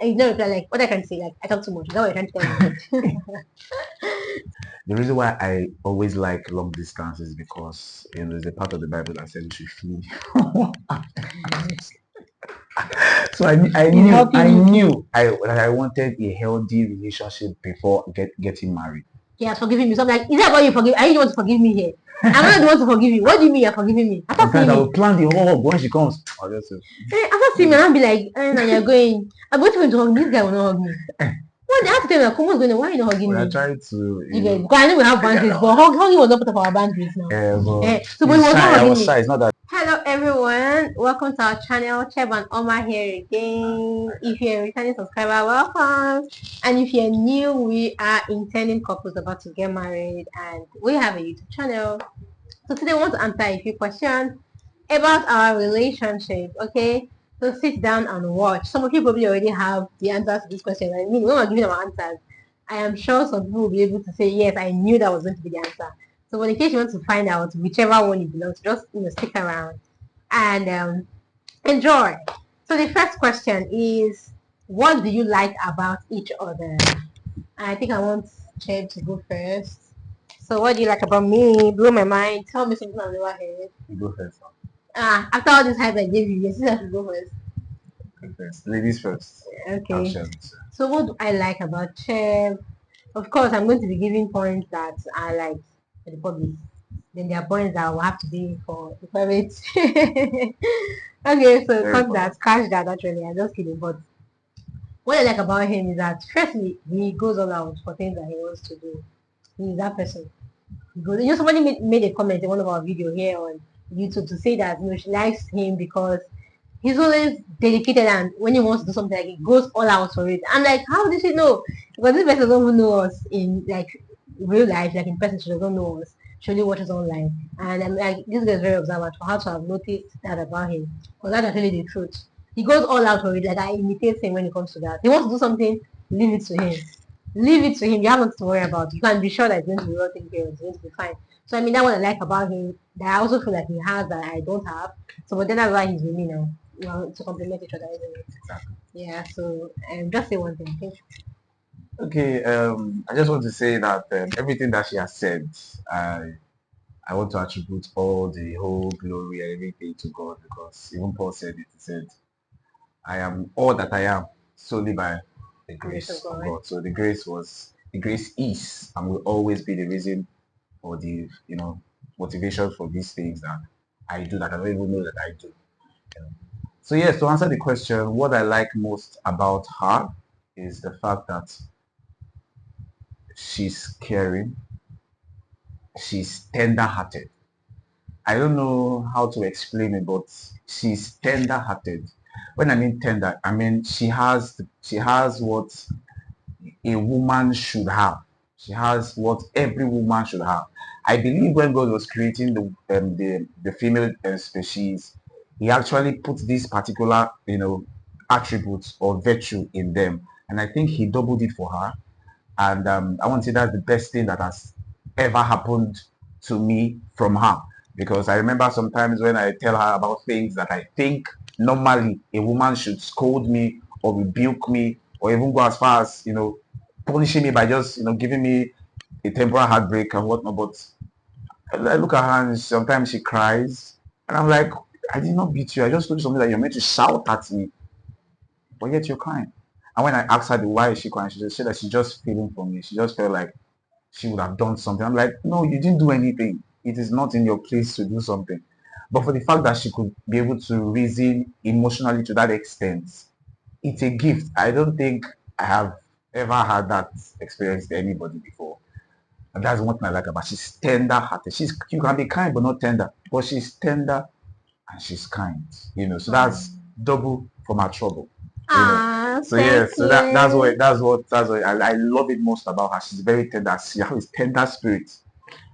I don't reply, like, what I can say, like, I talk too much. Is that what you're trying to tell me? The reason why I always like long distance is because there's a part of the Bible that says we should flee. So He's helping you. that I wanted a healthy relationship before getting married. He has forgiven me. So I'm like, is that about you forgive? Are you the one to forgive me here? I'm not the one to forgive you. What do you mean you're forgiving me? After seeing Sometimes I me, will plan the whole when she comes. I'll just say, after seeing me, I'll be like, and you're going. I'm going to him to hug me. This guy will not hug me. What they have to tell me, like, come on, going on? Why are you not hugging we are me? trying to, You get because I know we have boundaries, but hugging was not part of our boundaries now. So but he he's was not shy. I hugging was me. shy. It's not that. Hello everyone, welcome to our channel. Cheb and Oma here again. If you're a returning subscriber, welcome. And if you're new, we are intending couples about to get married and we have a YouTube channel. So today I want to answer a few questions about our relationship, okay? So sit down and watch. Some of you probably already have the answers to this question. I mean, when we're giving our answers, I am sure some people will be able to say, yes, I knew that was going to be the answer. So in case you want to find out whichever one you belong to, just stick around and enjoy. So the first question is, what do you like about each other? I think I want Chad to go first. So what do you like about me? Blow my mind. Tell me something I've never heard. You go first. After all this hype I gave you, yes, I should go first. Go first. Ladies first. I'll Okay. share this. So what do I like about Chef? Of course, I'm going to be giving points that I like for the public. Then there are points that will have to be for the private. Okay, so cut that, cash that actually. I'm just kidding. But what I like about him is that firstly, he goes all out for things that he wants to do. He's that person. He goes, somebody made a comment in one of our video here on YouTube to say that she likes him because he's always dedicated and when he wants to do something, like he goes all out for it. I'm like, how did she know? Because this person doesn't know us in like real life, like in person. She doesn't know us. She only watches online, and I'm like, this guy is very observant for how to have noticed that about him. Because that's actually the truth. He goes all out for it. Like I imitate him when it comes to that. He wants to do something, leave it to him. Leave it to him. You have nothing to worry about. You can be sure that it's going to be well taken care of. It's going to be fine. So I mean, that's what I like about him. That I also feel like he has that I don't have. So but then that's why he's with me now. Well, to complement each other, isn't it? Exactly. Yeah. So just say one thing. Okay. Okay. I just want to say that everything that she has said, I want to attribute all the whole glory and everything to God because even Paul said it. He said, I am all that I am solely by the Grace of grace of God. God. So the grace is and will always be the reason or the motivation for these things that I do that I don't even know that I do. So yes, to answer the question, what I like most about her is the fact that she's caring, she's tender-hearted. I don't know how to explain it, but she's tender-hearted. When I mean tender, I mean she has what a woman should have. She has what every woman should have. I believe when God was creating the female species, He actually put these particular attributes or virtue in them, and I think He doubled it for her. And I want to say that's the best thing that has ever happened to me from her. Because I remember sometimes when I tell her about things that I think normally a woman should scold me or rebuke me or even go as far as punishing me by just giving me a temporary heartbreak and whatnot. But I look at her and sometimes she cries and I'm like, I did not beat you. I just told you something that you're meant to shout at me, but yet you're crying. And when I asked her why is she crying, she just said that she's just feeling for me. She just felt like she would have done something. I'm like, no, you didn't do anything. It is not in your place to do something. But for the fact that she could be able to reason emotionally to that extent, it's a gift. I don't think I have ever had that experience to anybody before. And that's one thing I like about her. She's tender hearted. You can be kind but not tender. But she's tender and she's kind. So that's double for my trouble. So yeah, Thank so you. that's what I love it most about her. She's very tender. She has tender spirit.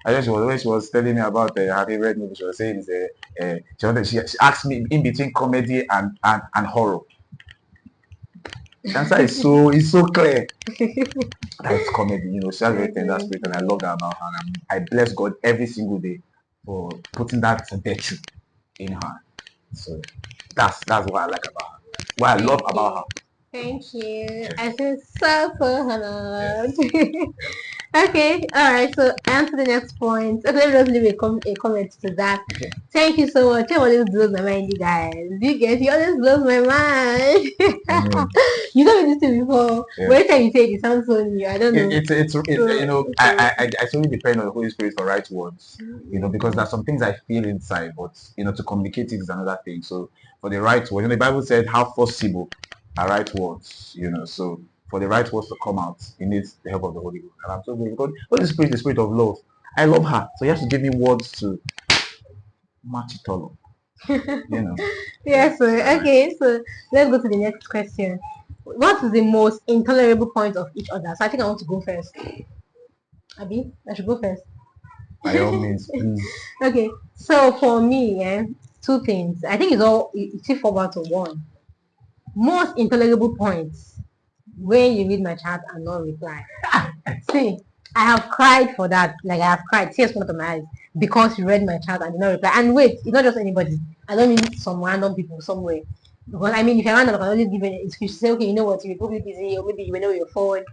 I know when she was telling me about her favorite movie, she was saying is she asked me in between comedy and horror. The answer is so clear. That it's comedy. She has very tender spirit, and I love that about her. And I bless God every single day for putting that virtue in her. So that's what I like about her. What I love about her. Thank you. Okay. I feel so honored. Okay, all right. So on to the next point. Okay, let me just leave a comment to that. Okay. Thank you so much. It always blows my mind, you guys. You get, you always blows my mind. I mean, You told me this thing before. yeah. But every time you say it, it sounds so new. I don't know. You know, I solely depend on the Holy Spirit for right words, you know, because there's some things I feel inside, but you know, to communicate it is another thing. So for the right word, you know, the Bible said how possible are right words, you know, so for the right words to come out, it needs the help of the Holy Ghost. And I'm so grateful because Holy Spirit is the spirit of love. I love her. So he has to give me words to match it all up, you know. Yeah, Yeah. so So okay, so let's go to the next question. What is the most intolerable point of each other? So I think I want to go first. Abby, I should go first. by all means, please. Okay, so for me, two things. I think it's still fall to one. Most intolerable points when you read my chat and not reply. See, I have cried for that. Like I have cried, tears come out of my eyes because you read my chat and did not reply. And wait, it's not just anybody. I don't mean some random people somewhere. Because I mean, if you're random, I can always give an excuse to say, okay, you know what, you're probably busy, or maybe you went over your phone.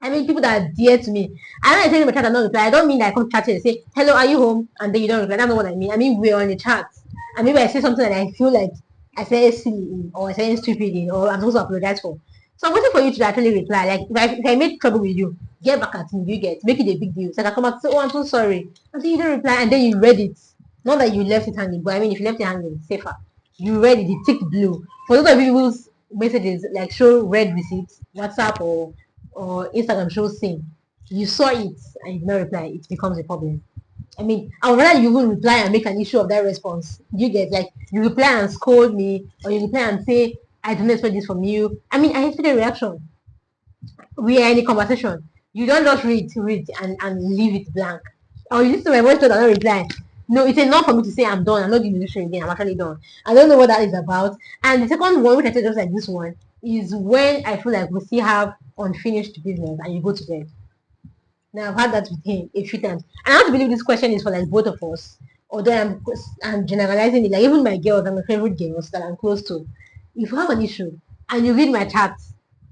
I mean, people that are dear to me. And when I tell my chat and not reply, I don't mean that I come chat and say, hello, are you home? And then you don't reply. That's not what I mean. I mean, we're on the chat. And maybe I say something that I feel like I say silly in, or I say stupid in, or I'm supposed to apologize for. So I'm waiting for you to actually reply. Like, if I make trouble with you, get back at me, you get, make it a big deal. So I can come out and say, oh, I'm so sorry. And then you don't reply, and then you read it. Not that you left it hanging, but I mean, if you left it hanging, it's safer. You read it, it ticked blue. For those of you whose messages like show red receipts, WhatsApp or Instagram shows same. You saw it and you did not reply, it becomes a problem. I mean, I would rather you even reply and make an issue of that response. You get like you reply and scold me, or you reply and say, I don't expect this from you. I mean, I expect a reaction. We are in a conversation. You don't just read and leave it blank. Or you listen to my voice note and not reply. No, it's enough for me to say I'm done. I'm not doing this show again. I'm actually done. I don't know what that is about. And the second one, which I said just like this one, is when I feel like we still have unfinished business and you go to bed. Now I've had that with him a few times. And I have to believe this question is for like both of us. Although I'm generalizing it, like even my girls and my favorite girls that I'm close to. If you have an issue and you read my chat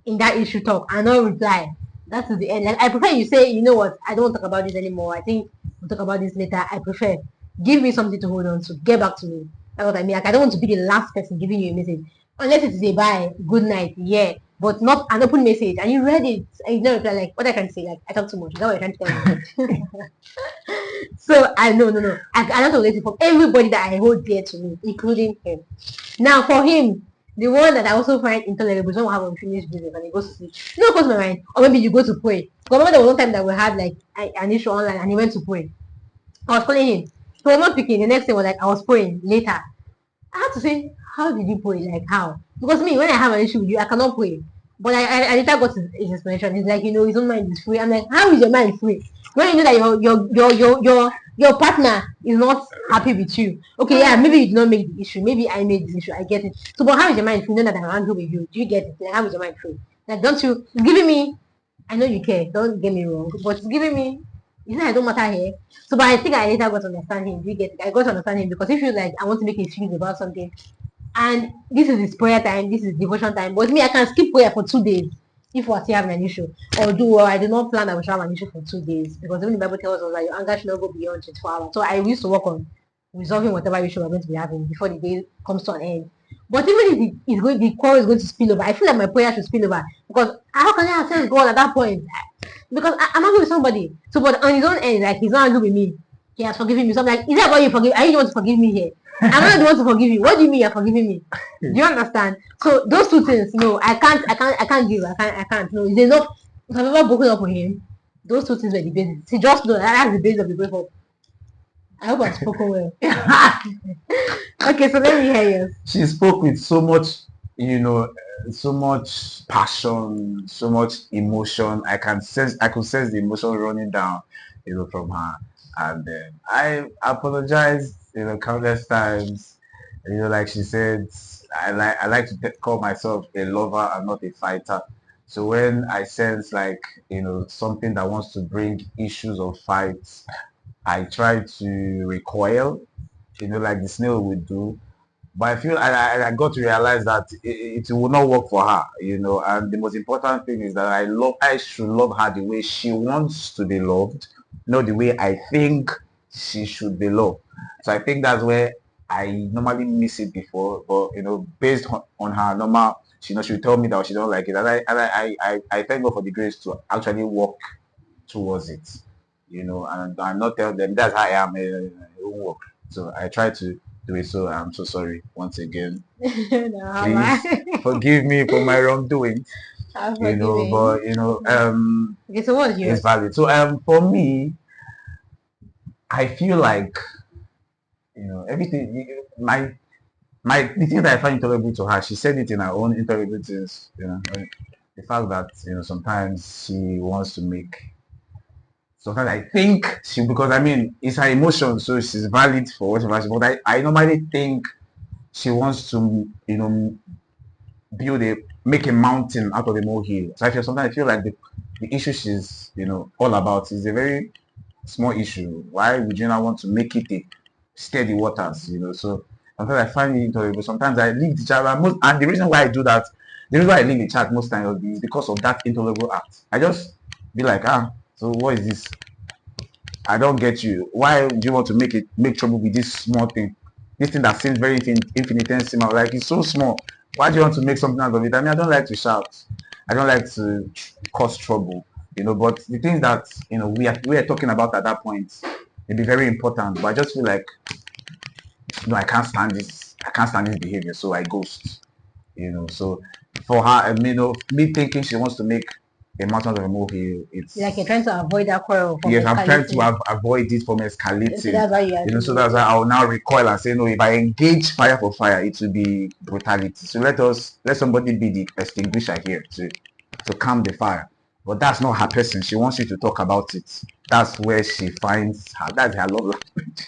in that issue talk and not reply, that is the end. Like I prefer you say, you know what, I don't want to talk about this anymore. I think we'll talk about this later. I prefer give me something to hold on to. Get back to me. That's what I mean. Like I don't want to be the last person giving you a message. Unless it is a bye, good night, yeah. But not an open message. And you read it and you don't reply like what I can say, like I talk too much. Is that what you're trying to tell me? So I no. I don't relate it from everybody that I hold dear to me, including him. Now for him, the one that I also find intolerable is when we have unfinished business and he goes to sleep. You know what comes to my mind? Or maybe you go to pray. Because remember there was one time that we had like an issue online and he went to pray. I was calling him. He was not picking. The next thing was like I was praying later. I had to say, how did you pray? Like how? Because me, when I have an issue with you, I cannot pray. But I later got his explanation. He's like, his own mind is free. I'm like, how is your mind free? When you know that your partner is not happy with you. Okay, yeah, maybe you did not make the issue. Maybe I made the issue. I get it. So, but how is your mind free? Know that I'm angry with you. Do you get it? Like, how is your mind free? Like, don't you? It's giving me. I know you care. Don't get me wrong, but it's giving me. You know, I don't matter here. So, but I think I later got to understand him. Do you get it? I got to understand him because he feels like I want to make a excuse about something and this is his prayer time, this is devotion time. But me, I can skip prayer for 2 days if we're still having an issue. Although I do not plan that we should have an issue for 2 days because even the Bible tells us that your anger should not go beyond 24 hours. So I used to work on resolving whatever issue we're going to be having before the day comes to an end. But even if the quarrel is going to spill over, I feel like my prayer should spill over because how can I access God at that point? Because I'm angry with somebody. So, but on his own end, like he's not angry with me. He has forgiven me. So I'm like, is that what you forgive? Are you the one to forgive me here? I'm not the one to forgive you. What do you mean you're forgiving me? Do you understand? So those two things, no, I can't give. I can't. No, it's enough. If I've ever broken up with him, those two things were the basis. See, just know that that's the base of the breakup. I hope I've spoken well. Okay, so let me hear you. She spoke with so much, you know, so much passion, so much emotion. I could sense the emotion running down, you know, from her. And then I apologized, you know, countless times. You know, like she said, I like to call myself a lover and not a fighter. So when I sense like, you know, something that wants to bring issues or fights, I try to recoil, you know, like the snail would do, But I feel I got to realize that it will not work for her, you know. And the most important thing is that I should love her the way she wants to be loved, not the way I think she should be loved. So I think that's where I normally miss it before. But you know, based on her normal, she knows she'll tell me that she don't like it. And I thank God for the grace to actually work towards it, you know, and not tell them that's how I am. It won't work. So I try to do it. So I'm so sorry once again. Please forgive me for my wrongdoing. I'm You know, forgiving. but you know, Okay, so what's yours? it's valid. So for me, I feel like you know everything. My the thing that I find intolerable to her, she said it in her own intolerable things. You know, the fact that you know sometimes she wants to make. Sometimes I think she because I mean it's her emotion, so she's valid for whatever. But I normally think she wants to you know make a mountain out of a molehill. So sometimes I feel like the issue she's you know all about is a very small issue. Why would you not want to make it a steady waters? You know, so sometimes I find it intolerable. Sometimes I leave the chat and the reason why I do that, the reason why I leave the chat most times is because of that intolerable act. I just be like, so what is this? I don't get you. Why do you want to make trouble with this small thing? This thing that seems very infinitesimal, like it's so small. Why do you want to make something out of it? I mean, I don't like to shout. I don't like to cause trouble, you know. But the things that you know we are talking about at that point may be very important. But I just feel like no, I can't stand this. I can't stand this behavior, so I ghost. You know, so for her, I mean, you know, me thinking she wants to make a mountain of a molehill, it's Like you're trying to avoid that quarrel from yes, I'm trying escalating. to avoid it from So escalating. that's why you are You know, so doing that's it. why I'll now recoil and say, no, if I engage fire for fire, it will be brutality. So let somebody be the extinguisher here to calm the fire. But that's not her person. She wants you to talk about it. That's where she finds her. That's her love language.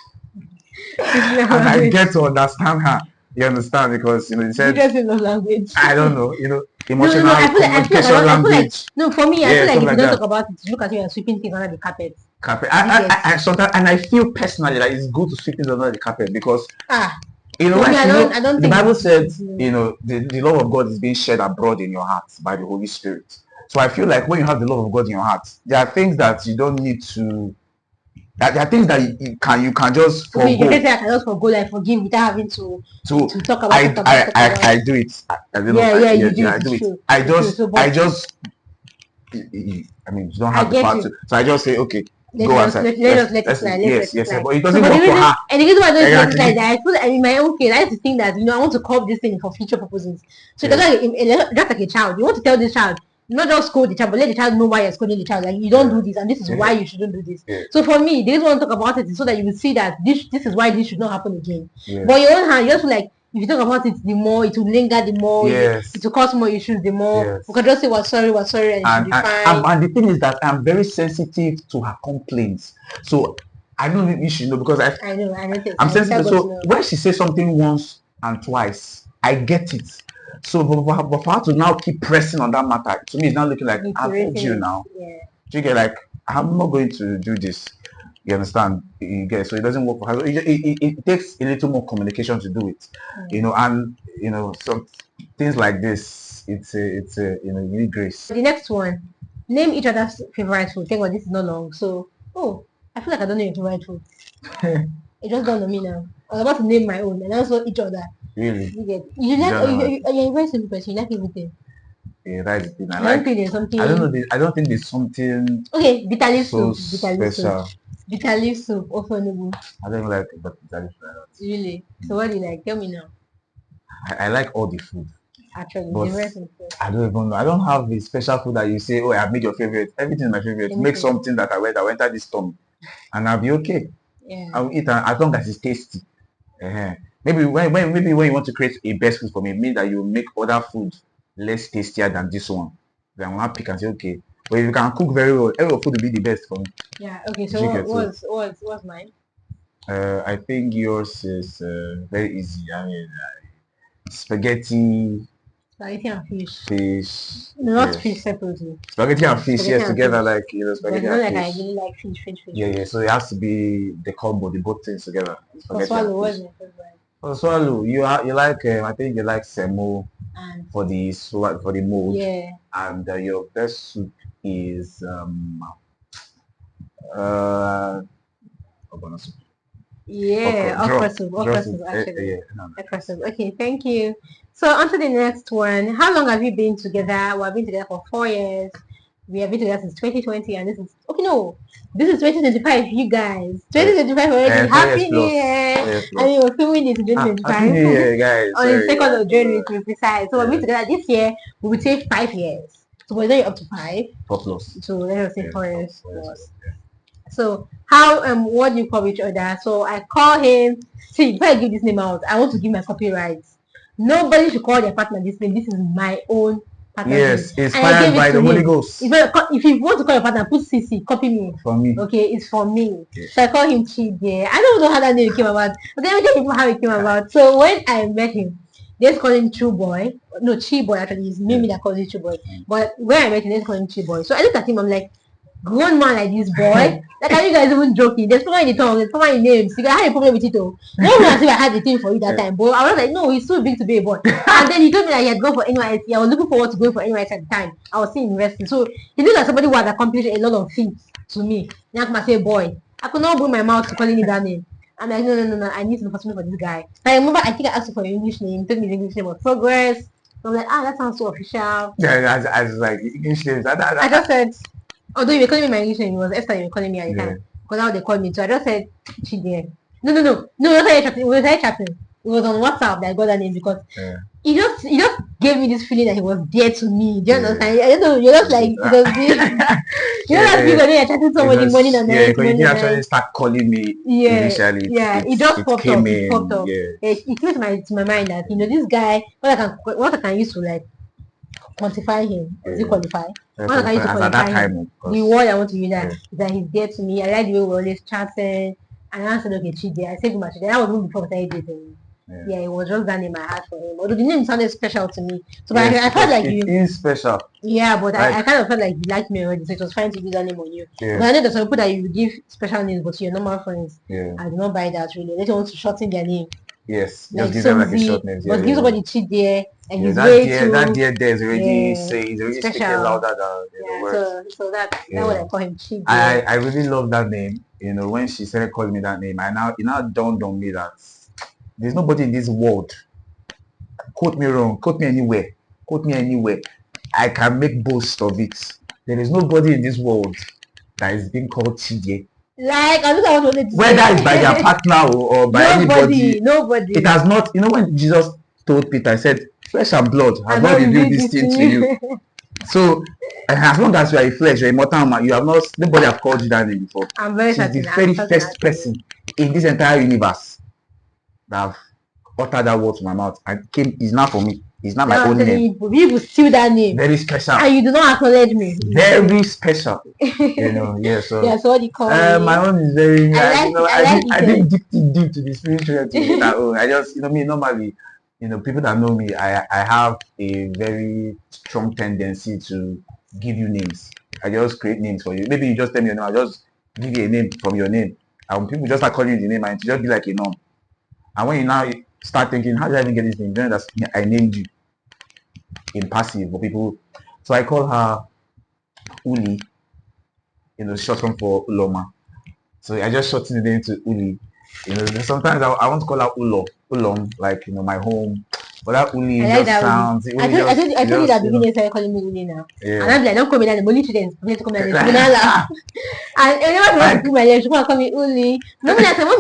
And I get to understand her. You understand? Because you know, you said Just in love language. I don't know, you know, No, emotional no, I feel like communication language. no, for me, I Yeah, feel like stuff if you like don't that. talk about it, you look at you and sweeping things under the carpet. Carpet. You get I sometimes and I feel personally that it's good to sweep things under the carpet because you know, for me, like you know, I don't the think Bible said, it's, you know, the love of God is being shed abroad in your heart by the Holy Spirit. So I feel like when you have the love of God in your heart, there are things that you don't need to. There are things that you can just okay, you can forego. say I can just forgo, like forgive without having to So talk about, I do it. I don't know. Yeah, you do Yeah, it. I do It's it. true. It's true. So, I but just. I mean, you don't I have the get power you. to. So I just say, okay, go outside. Let us let it slide. Let's Yes, let it yes. slide. But it So doesn't for the work for reason, her. and the reason why I don't let it slide, Exactly. that I feel in my own case, I like to think that I want to curb this thing for future purposes. So Yeah. just like a child, you want to tell this child, not just scold the child, but let the child know why you're scolding the child. Like you don't do this, and this is why you shouldn't do this. Yeah. So for me, they just want to talk about it so that you will see that this is why this should not happen again. Yeah. But on your own hand, you just feel like if you talk about it, the more it will linger, the more Yes. it will cause more issues, the more Yes. we can just say we're sorry, and it should be fine. And the thing is that I'm very sensitive to her complaints. So I don't think you should know because I know, I noticed. I'm I sensitive. got to So know. when she says something once and twice, I get it. So but for her to now keep pressing on that matter, to me, it's not looking like I've heard you now. Yeah. Do you get like I'm not going to do this? You understand? You get so it doesn't work for her. It takes a little more communication to do it, you know, and you know some things like this. It's a you know you need grace. The next one, name each other's favorite food. Thank God this is not long. So, I feel like I don't know your favorite food. It just dawned on me now. I was about to name my own, and also each other. Really? You get? You like? You're a very simple person. You like everything. Yeah, that's the thing. I don't think there's something. I don't know. I don't think there's something. Okay, bitter leaf so soup. Bitter leaf soup. special. Bitter leaf soup. Often. I don't like but that is Really? So what do you like? Tell me now. I like all the food. Actually, But the rest is good. I don't even know. I don't have a special food that you say, oh, I've made your favorite. Everything is my favorite. Make something that I will enter this tummy, and I'll be okay. Yeah. I'll eat as long as it's tasty. Maybe maybe when you want to create a best food for me, it means that you make other food less tastier than this one. Then I'll pick and say, okay. But if you can cook very well, every food will be the best for me. Yeah. Okay. So what's mine? I think yours is very easy. I mean, spaghetti, Spaghetti and fish. fish. Not fish separately. Spaghetti and fish, Spaghetti yes, and together, fish. like you know, But spaghetti not and like I fish. really like fish. Yeah, yeah. So it has to be the combo, the both things together. Spaghetti and Swallow was fish. my favorite. Oh, Swallow, you like I think you like semo And for the mold, yeah, and your best soup is uh ogbono soup. yeah, Draw okra soup. soup actually. Yeah, no, no, Okra soup. Okay, thank you. So on to the next one. How long have you been together? We have been together for 4 years. We have been together since 2020, and this is okay. No, this is 2025. You guys, 2025 already. 4 years Happy New plus. Year! 4 years I plus. mean, we're filming this in Happy 2025 New Year, guys. on the Sorry. 2nd of January to be precise. So we've been Yeah, together this year. We would say 5 years. So we're going up to 5. 4 plus. So let us say Yeah, 4 years 4 years plus. plus. Yeah. So how what do you call each other? So I call him. See, before I give this name out, I want to give my copyrights. Nobody should call their partner this name. This is my own partner name. Yes, And I inspired gave by it to the Holy him. Ghost. If you want to call your partner, put CC, copy me. For me. Okay, it's for me. Yeah. So I call him Chide. I don't know how that name came about. But let me tell you how it came about. So when I met him, they just call him True Boy. No, Chi Boy actually. It's Mimi that calls him True Boy. But when I met him, they just call him Chi Boy. So I looked at him, I'm like, grown man like this boy. Like, are you guys even joking? There's someone in the tongue, there's someone in names. You guys had a problem with it though. Not even as if I had the thing for you that time, but I was like, no, he's too big to be a boy. And then he told me that he had gone for NYSC. I was looking forward to going for NYSC at the time. I was still in university. So he looked like somebody who had accomplished a lot of things to me. Now I say boy. I could not bring my mouth to calling him that name. I'm like, no, I need to look for something for this guy. So I remember I think I asked for your English name, he told me the English name was Progress. So I'm like, that sounds so official. Yeah, as like English names. I just said, although you were calling me my English name, it was Esther you were calling me at the time. Because how they called me. So I just said Chidie. No, we started chatting. It was on WhatsApp that I got that name because he just gave me this feeling that he was dear to me. Do you understand? I don't know, you're just like because you know that people when you're chatting somebody morning and night. Yeah, because you didn't actually start calling me initially. It just popped up. It popped up. Yeah. It came to my mind that this guy what I can use to like quantify him. Does he qualify? What I can use to qualify him. The word I want to use is that he's dear to me. I like the way we're always chatting. And I said, okay, Chidi. I saved my Chidi. That was even before I started dating. Yeah, it was just that name I had for him. Although the name sounded special to me. So but I felt like it is special. Yeah, but I kind of felt like you liked me already, so it was fine to use that name on you. But I know there's some people that you give special names, but to your normal friends, I do not buy that really. They don't want to shorten their name. Yes, like just give them like a short name. But give somebody Chidi there, and he's that way too. That dear there is already speaking louder than the words. So that's what I call him, Chidi. I really love that name. You know, when she started calling me that name, it now dawned on me that there's nobody in this world. Quote me wrong. Quote me anywhere. I can make boast of it. There is nobody in this world that is being called Chidi. Like I don't know whether it's by their partner or by anybody. Nobody. It has not. You know when Jesus told Peter, I said, "Flesh and blood have not revealed this thing to you." So, as long as you are a flesh, you are a mortal man, you have not. Nobody have called you that name before. I'm very She's the very first person in this entire universe that have uttered that word to my mouth and is now for me. It's not my own name. People steal that name. Very special. And you do not acknowledge me. Very special. You know, yeah. So what do you call me? My own is very. I didn't dig deep to the spiritual thing. I just, me normally, people that know me, I have a very strong tendency to give you names. I just create names for you. Maybe you just tell me your name. I just give you a name from your name. And people just start calling you the name, and it just be like a norm. And when you now start thinking, how did I even get this name? Then I named you in passive for people. So I call her Uli, short form for Uloma. So I just shorten the name to Uli. Sometimes I want to call her Ulom, like my home. But that Uli just sounds. I told you that beginning they started calling me Uli now. Yeah. And I'm like, don't call me that. The only students to call me that. And whenever I want to do my name, she want to call me Uli. Mommy ask someone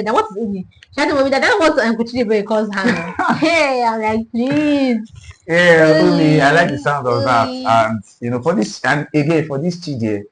that what is Uli? She had to me that what Kuchiri calls her. Hey, I'm like, please. Yeah, Uli. I like the sound of that. And for this, and again for this Chidi,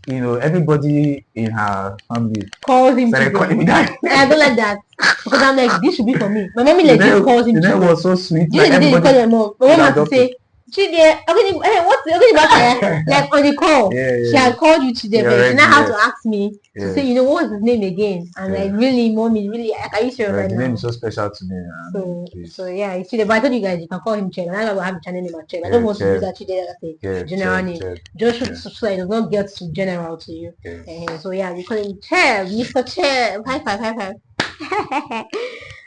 everybody in her family calls him calling me that. I don't like that because I'm like, this should be for me. My mommy this calls him. That was so sweet. You know, they call my mom. My mom had to say, Chidi, what's the like on the call? She had called you Chidi, but she now had to ask me to say, what was his name again? And like, really, mommy, really, are you sure right now? The name is so special to me. So yeah, it's Chidi. But I told you guys, you can call him Chidi. I will have a channel name at Chidi. I don't want to use that Chidi as a general name. Just so it does not get too general to you. So yeah, we call him Chidi, Mr. Chidi. High five.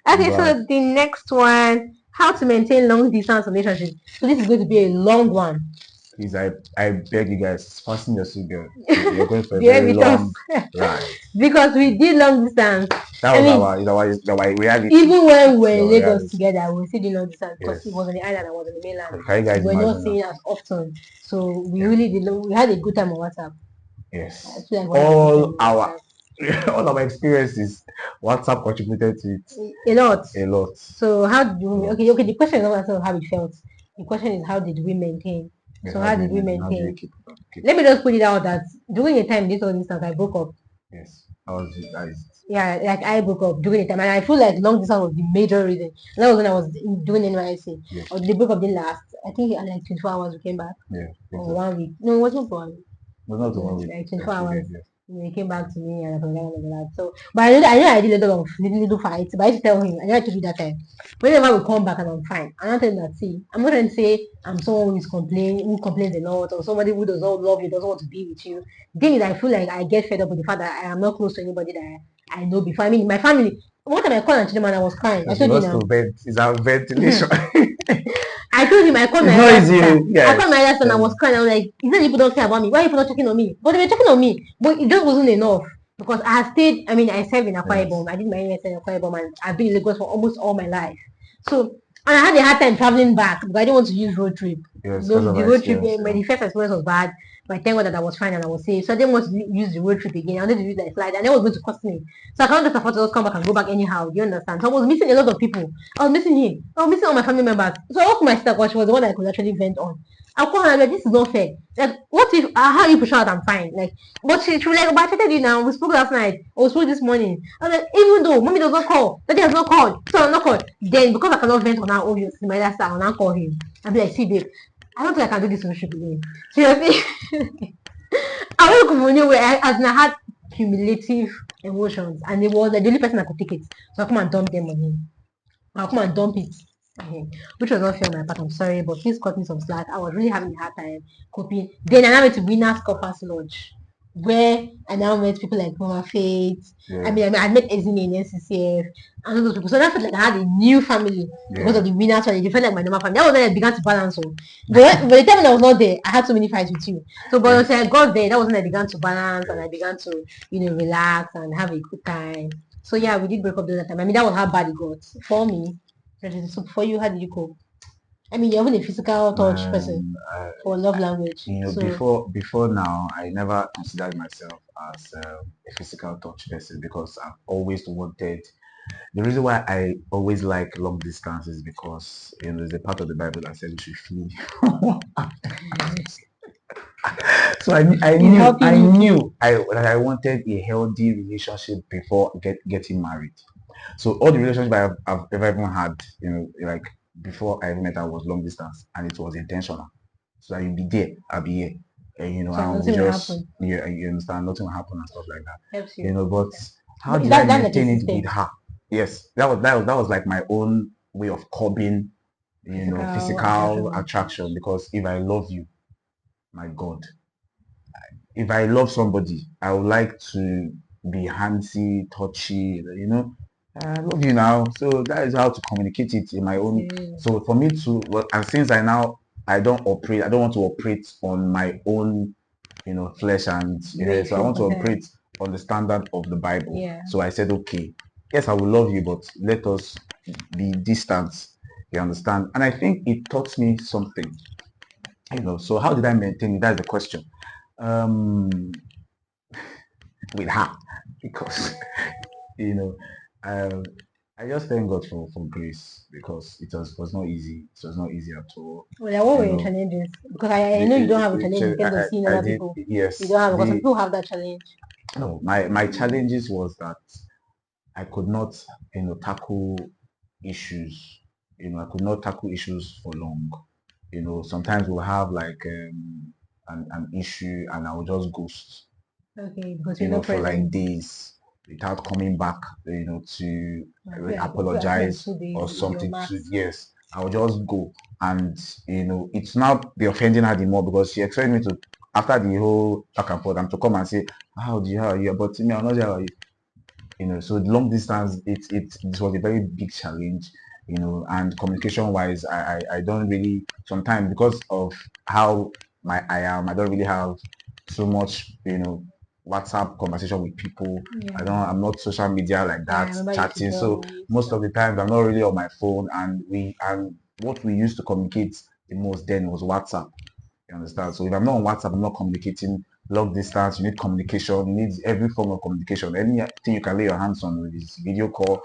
Okay, But so the next one, how to maintain long distance relationship. So this is going to be a long one. please, I beg you guys, fasten your seatbelt. You're going for a Bear very with us. long ride. Because we did long distance. That I was mean, our reality. even when we're It's in our Lagos reality. together, we still did long distance because he Yes. was on the island, I was on the mainland. Can you guys We're not imagine seeing now? as often. So we Yeah. really did, we had a good time on WhatsApp. I Yes. feel like we had a good time All on our WhatsApp. all our experiences, WhatsApp contributed to it A lot. a lot. So how did A we, lot. okay, the question is not answer how it felt. The question is how did we maintain? Yes, So how did we how do we maintain? keep Let me just put it out that during the time this long distance I broke up. yes. That is Yeah, like I broke up during the time, and I feel like long distance was the major reason. And that was when I was doing NYC. yes. Or the breakup didn't last. I think at like 24 hours we came back, Yeah, or exactly. 1 week. No, it wasn't for 1 week. But not the one Yes, we like 24 actually hours. did, yes. He came back to me and I forgot all of that. So, but I know I did a lot of little fights. But I used to tell him, I know I told you that time. Whenever we come back and I'm fine, I'm not telling him that. See, I'm not trying to say I'm someone who complains a lot, or somebody who does not love you, doesn't want to be with you. The thing is, I feel like I get fed up with the fact that I am not close to anybody that I know before. I mean, my family. One time I called and told him and I was crying. So I she told him loves now. to vent. It's our ventilation. I told him I called It's my not elder easy, sister. I called my guys. elder sister and I was crying. I was like, "Is that people don't care about me? Why are people not talking on me?" But they were talking on me. But it just wasn't enough because I had stayed. I mean, I served in Akwa Yes. Ibom. I did my MSN in Akwa Ibom, and I've been in Lagos for almost all my life. So, and I had a hard time traveling back because I didn't want to use road trip. Yes, because of The our road trip, experience. my Yeah. the first experience was bad. But thank God that I was fine and I was safe. So I didn't want to use the road trip again. I wanted to use that flight, and that was going to cost me. So I can't just afford to just come back and go back anyhow. Do you understand? So I was missing a lot of people. I was missing him. I was missing all my family members. So I asked my sister because she was the one that I could actually vent on. I called her and I'm like, this is not fair. Like, what if how you push out? I'm fine. Like, but she was like, but I chatted you now. We spoke last night. Or we spoke this morning. I was like, even though mommy does not call, daddy has not called, so I'm not called. Then because I cannot vent on her, obviously my sister, I'll now call him. I'll be like, see babe, I don't think I can do this relationship again. Seriously. I went to Money where as in I had cumulative emotions, and it was like the only person I could take it. So I come and dump them on him. I'll come and dump it. Which was not fair on my part. I'm sorry, but please cut me some slack. I was really having a hard time coping. Then I now went to Winners Coppers Lodge, where I now met people like Mama Faith. Yes. I met Ezine in NCCF and all those people. So that felt like I had a new family because Yeah. of the Winners family. It felt like my normal family. That was when I began to balance. So, but by the time when I was not there, I had so many fights with you. So, but Yes. once I got there, that was when I began to balance and I began to, relax and have a good time. So yeah, we did break up during that time. I mean, that was how bad it got for me. So for you, how did you cope? I mean, you're even a physical touch person I, for love language. So before now, I never considered myself as a physical touch person because I've always wanted. The reason why I always like long distance is because there's a part of the Bible that says we should flee. So I knew that I wanted a healthy relationship before getting married. So all the relationships I've ever even had, like before I even met her was long distance, and it was intentional. So that you'll be there, I'll be here, and so and we nothing will just happen. you understand, nothing will happen and stuff like that. Helps you. But how But did I that's like a maintain it with system. her? Yes, that was like my own way of curbing, Physical physical attraction. attraction. Because if I love you, my God, if I love somebody, I would like to be handsy, touchy, I love you now. So that is how to communicate it in my own. Okay. So for me to, well, and since I don't want to operate on my own, flesh and, The way you so I feel want for to them. operate on the standard of the Bible. Yeah. So I said, okay, yes, I will love you, but let us be distant. You understand? And I think it taught me something, so how did I maintain it? That's the question. Um, with her, because you know um, I just thank God for grace, because it was not easy. It was not easy at all. Well, like, what you were your know challenges? Because I know you don't have a challenge in terms of seeing I other did. people. You Yes, don't have because some the people have that challenge. no my challenges was that I could not tackle issues. I could not tackle issues for long. Sometimes we'll have like an issue, and I will just ghost, Okay, because you're not for like present. days without coming back, to I feel like apologize 2 days or is your something. To max. yes, I will just go, and it's not be offending her the more, because she expected me to, after the whole back and forth, I'm to come and say, how are you, but to me, I'm not there. How are you? So long distance, it was a very big challenge, and communication wise, I don't really sometimes, because of how I don't really have so much, WhatsApp conversation with people. Yeah. I'm not social media like Yeah, I that, remember you used to chatting. tell So me. most of the times I'm not really on my phone, and what we used to communicate the most then was WhatsApp. You understand? So if I'm not on WhatsApp, I'm not communicating. Long distance, you need communication, you need every form of communication. Anything you can lay your hands on, with this video call,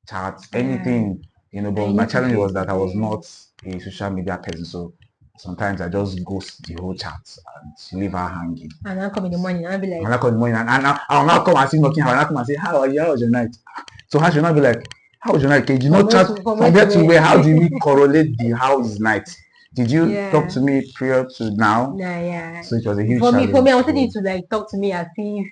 chat, Yeah. anything, I But my need to challenge face was to that I was face. not a social media person. So sometimes I just ghost the whole chat and leave her hanging. And I'll come in the morning and I'll be like, When I come in the morning, and I'll not come and see knocking her, and I'll come and say, how are you? How was your night? So how should not be like, how was your night? Did you not chat from from where to where to where? where? How do we correlate the how is night? Did you talk Yeah. to me prior to now? Nah, yeah. So it was a huge For me, I challenge. wanted you So to like talk to me as if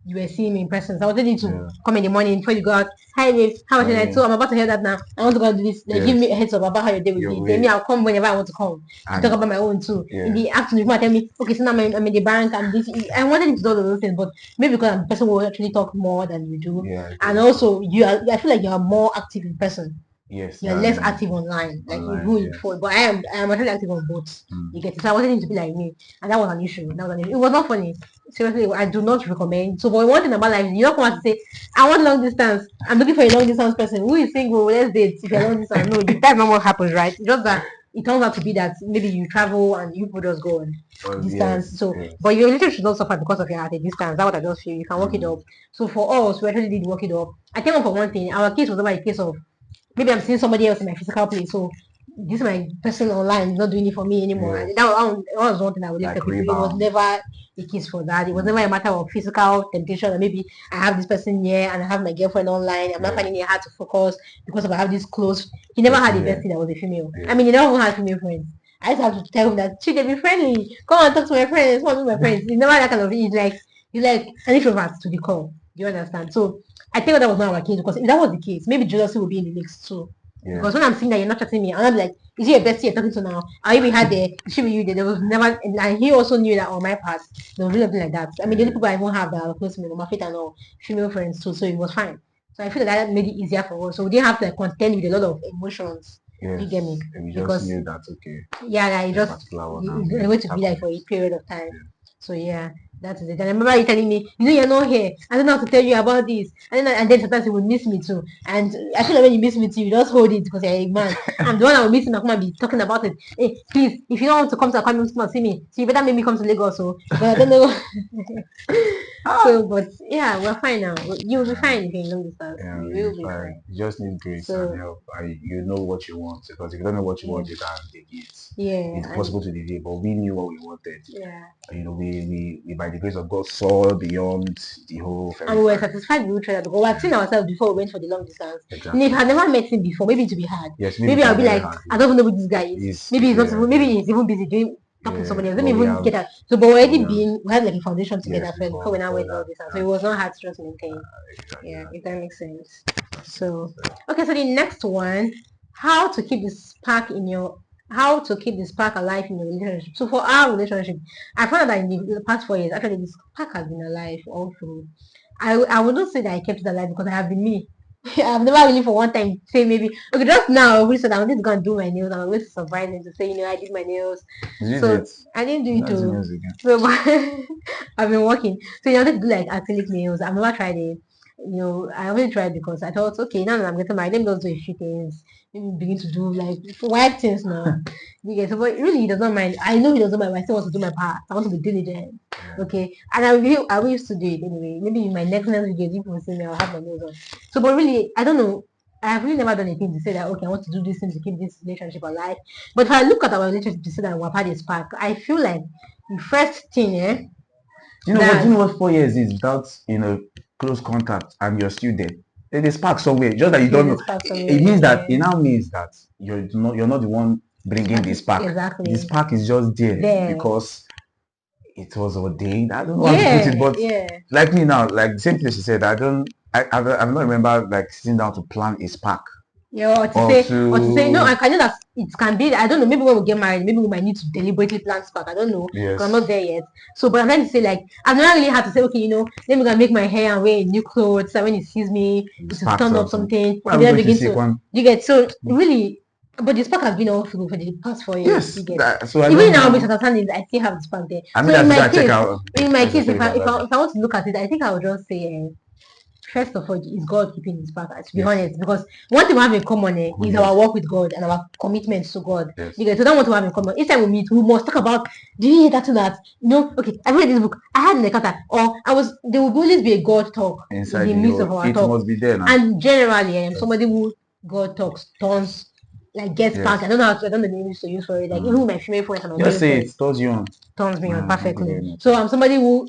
you were seeing me in person. So I wanted you to yeah, come in the morning before you go out. Hi, babe. How was your night? So I'm about to hear that now. I want to go and do this. Like, give yes, me a heads up about how your day will your be. Then me, way, I'll come whenever I want to come to talk and about my own too. In yeah, the afternoon, you might tell me, okay, so now I'm in the bank. I'm this. I wanted you to do all of those things, but maybe because I'm a person who will actually talk more than you do, yeah, I and guess so. also you are. I feel like you are more active in person. Yes, You're less than active online, like you online. do it Yes. before. But I am actually active on both. Mm. You get it. So I wanted him to be like me, and that was an issue. That was an issue. It was not funny. Seriously, I do not recommend. So, but one thing about life, you don't come out to say, I want long distance. I'm looking for a long distance person who is single. Let's date. If you're long distance, no, that's not what happens, right? It's just that it turns out to be that maybe you travel and you people just go on Oh, distance. yes, So, yes. but your relationship should not suffer because of your at a distance. That's what I just feel. You can work it Mm. up. So for us, we actually did work it up. I came up for one thing. Our case was about a case of maybe I'm seeing somebody else in my physical place. So this my person online is not doing it for me anymore. And Yes. that was one thing I would tell Like people. It was rebound. never a case for that. It was never Mm. a matter of physical temptation. Or maybe I have this person here and I have my girlfriend online. I'm not Yeah. finding it hard to focus because of I have this close. He never had Person a here. bestie that was a female. I Yeah. mean, he never even had female friends. I just have to tell him that she be friendly. Come and talk to my friends. Come and meet my friends. He's never that kind of. He's like an introvert to the core. Do you understand? So I think that was not our case because if that was the case, maybe jealousy would be in the mix too. Yeah. Because when I'm seeing that you're not chatting me, I'm like, is he a bestie you're talking to now? Are you had there? Is she with you there? There was never, and he also knew that on my part, there was really nothing like that. I mean, the only Yeah. people I even have that are close to me, my fit and all, female friends too, so it was fine. So I feel like that made it easier for us. So we didn't have to like, contend with a lot of emotions. You get me? Yes. And we just Because knew that, okay, yeah, like it this just particular one I'm it's here going to to be tackle like for a it. period of time. Yeah. So yeah, that is it. And I remember you telling me, you're not here. I don't know how to tell you about this. And then sometimes you would miss me too. And I feel like when you miss me too, you just hold it because you're a man. I'm the one that will miss him. I come and be talking about it. Hey, please, if you don't want to come to come and see me, so you better make me come to Lagos. So because I don't know. Ah! So, but yeah, we're fine now. You'll be Yeah. fine if you know this stuff. Yeah, You it's will be fine. fine. You just need grace and So help. You know what you want, because if you don't know what you yeah, want, you can deviate. yeah, It's and possible to deviate, but we knew what we wanted. yeah. We by the grace of God saw beyond the whole And fairy we were fairy. satisfied with each other because we had seen ourselves before we went for the long distance. And if I Exactly. had never met him before, maybe it would be hard. Yes, maybe Maybe it I'll was be very like, hard. I don't even know who this guy is. Is Maybe he's not yeah, even, maybe yeah, he's even busy doing talking to yeah. somebody else. Let But me we even have get that. So, but we but already been, we had like a foundation yes together first before we now before went that long distance. So it and was not hard to just maintain. exactly Yeah, that. if that makes sense. That's it. So, okay, so the next one, how to keep the spark in your, how to keep the spark alive in your relationship. So for our relationship, I found out that in the past 4 years, actually the spark has been alive all through. I would not say that I kept it alive because I have been me. I've never really for one time say maybe okay just now we said I'm going to go and do my nails and I'm going to surprise him to say I did my nails. Did you do So it? I didn't do it Not doing too. this again. So I've been working. So I wanted to do like acrylic nails. I've never tried it. I only tried because I thought okay now that I'm getting married, let me just do a few things. Maybe begin to do like white things now. You get so but really he does not mind. I know he doesn't mind, but I still want to do my part. I want to be diligent. Yeah. Okay. And I will used to do it anyway. Maybe in my next video, if you see me, I'll have my nails on. So, but really, I don't know. I have really never done anything to say that okay, I want to do this thing to keep this relationship alive. But if I look at our relationship to say that we've had a spark, I feel like the first thing, You know what? Do that you know what 4 years is without close contact and you're still there? There's a spark somewhere. Just that you don't there's a know. spark It somewhere. means that Yeah, it now means that you're not the one bringing the spark. The exactly. spark is just there There. because it was ordained. I don't know how to put Yeah, it, but yeah. like me now, like the same thing she said. I don't. I've not remember like sitting down to plan a spark. Yeah, or to say no, I can know that it can be. I don't know. Maybe when we get married, maybe we might need to deliberately plan spark. I don't know because I'm not there yet. So, but I'm trying to say like I've never really had to say, okay, let me go and make my hair and wear new clothes. So when he sees me, it will turn up something. Why are Maybe we I going to begin see to one? you get so really. But the spark has been all through for the past 4 years. You Yes, get so I even don't in our know. misunderstandings, I still have the spark there. I So mean, that's check out. in my case, Necessary if I want to look at it, I think I would just say. First of all, is God keeping his back, to be honest, because one thing we have in common is our work with God and our commitment to God. Yes. You guys, so that what we have in common. Each time we meet, we must talk about, do you hear that to that? Okay, I read this book, I had an encounter, or there will always be a God talk Inside in the midst of our it talk. must be there now. And generally, I am somebody who God talks, turns, like gets back. I don't know the names to use for it. Like even my female friends and my just say friends, it, turns you on. Turns me on perfectly. So I'm somebody who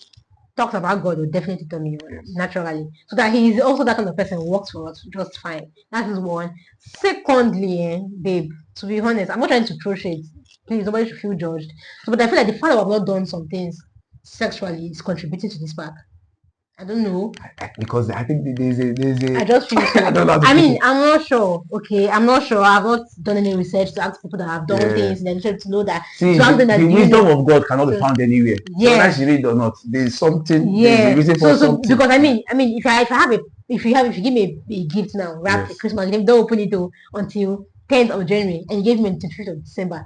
talks about God will definitely turn me on naturally. So that he is also that kind of person who works for us just fine. That is one. Secondly, babe, to be honest, I'm not trying to throw shade. Please, nobody should feel judged. So, but I feel like the fact that I've not done some things sexually is contributing to this back. I don't know. Because I think there's a I just feel so. I mean, I'm not sure. Okay, I'm not sure. I've not done any research to ask people that have done things and then to know that. See, the wisdom of God cannot be found anywhere. Yeah. So whether she read or not, there's something. Yeah. There's a reason for something. Because I mean, if you give me a gift now, wrap a Christmas gift, don't open it until 10th of January, and you gave me on 25th of December.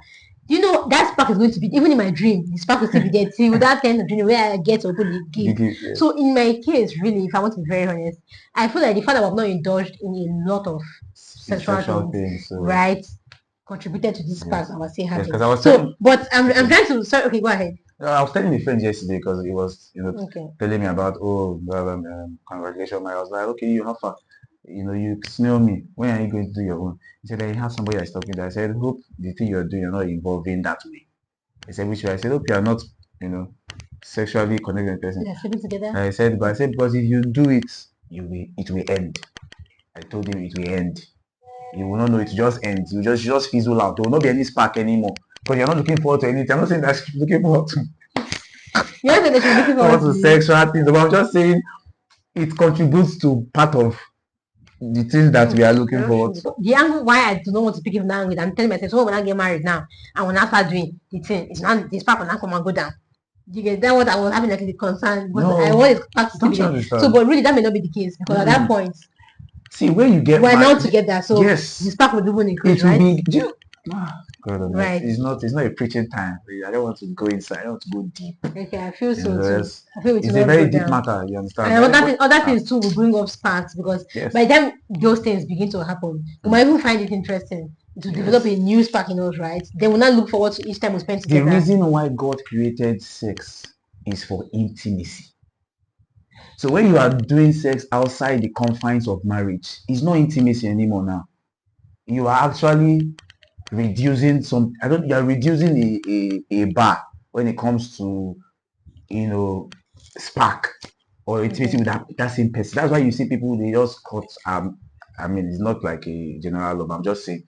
You know that spark is going to be even in my dream. The spark will still be there till that 10th of January where I get to open the gift. So in my case, really, if I want to be very honest, I feel like the fact that I've not indulged in a lot of sexual things, right, contributed to this spark I was still having. But I'm trying to. Sorry, okay, go ahead. I was telling a friend yesterday because he was, telling me about congratulations. I was like, okay, you have fun. You snail me. When are you going to do your own? He said, I have somebody that's talking to. I said, hope the thing you're doing, you're not involving that way. He said, which way? I said, hope you are not, sexually connected with the person. Yeah, sleeping together. I said, because if you do it, it will end. I told him it will end. You will not know it just ends. You just fizzle out. There will not be any spark anymore. Because you're not looking forward to anything. I'm not saying that you're looking forward to. You're not saying that you're looking forward to sexual things, but I'm just saying it contributes to part of the things that we are looking forward to. The angle why I do not want to pick it now with, I'm telling myself, so when I get married now, and when I start doing the thing, it's not this spark will not come and go down. You get that? What I was having like the concern, but I wanted to be there. So, but really, that may not be the case because at that point, see, when you get we're now together, so the spark will even increase, right? God, right. It's not a preaching time. I don't want to go inside. I don't want to go deep. Okay, I feel so too. I feel it's a very deep matter. You understand? And other things too will bring up sparks because by the time those things begin to happen, you might even find it interesting to develop a new spark in us, right? They will not look forward to each time we spend together. The reason why God created sex is for intimacy. So when you are doing sex outside the confines of marriage, it's not intimacy anymore now. You are actually reducing you are reducing a bar when it comes to spark or intimacy with that same person. That's why you see people, they just cut I mean, it's not like a general law, I'm just saying.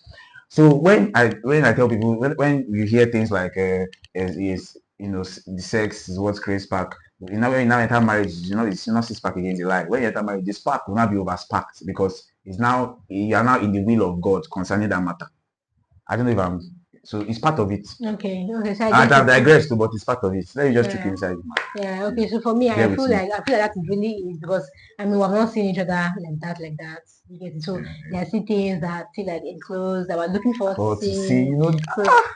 So when I tell people, when you hear things like the sex is what creates spark, when you now enter marriage, it's not spark again, the lie. When you enter marriage, the spark will not be over sparked because you are now in the will of God concerning that matter. I don't know if so it's part of it. Okay. So I digress too, but it's part of it. Let me just check inside. Yeah. Okay. So for me, I feel like that is really is because we have not seen each other like that. You get it? So there are still things that feel like enclosed that we're looking forward to see.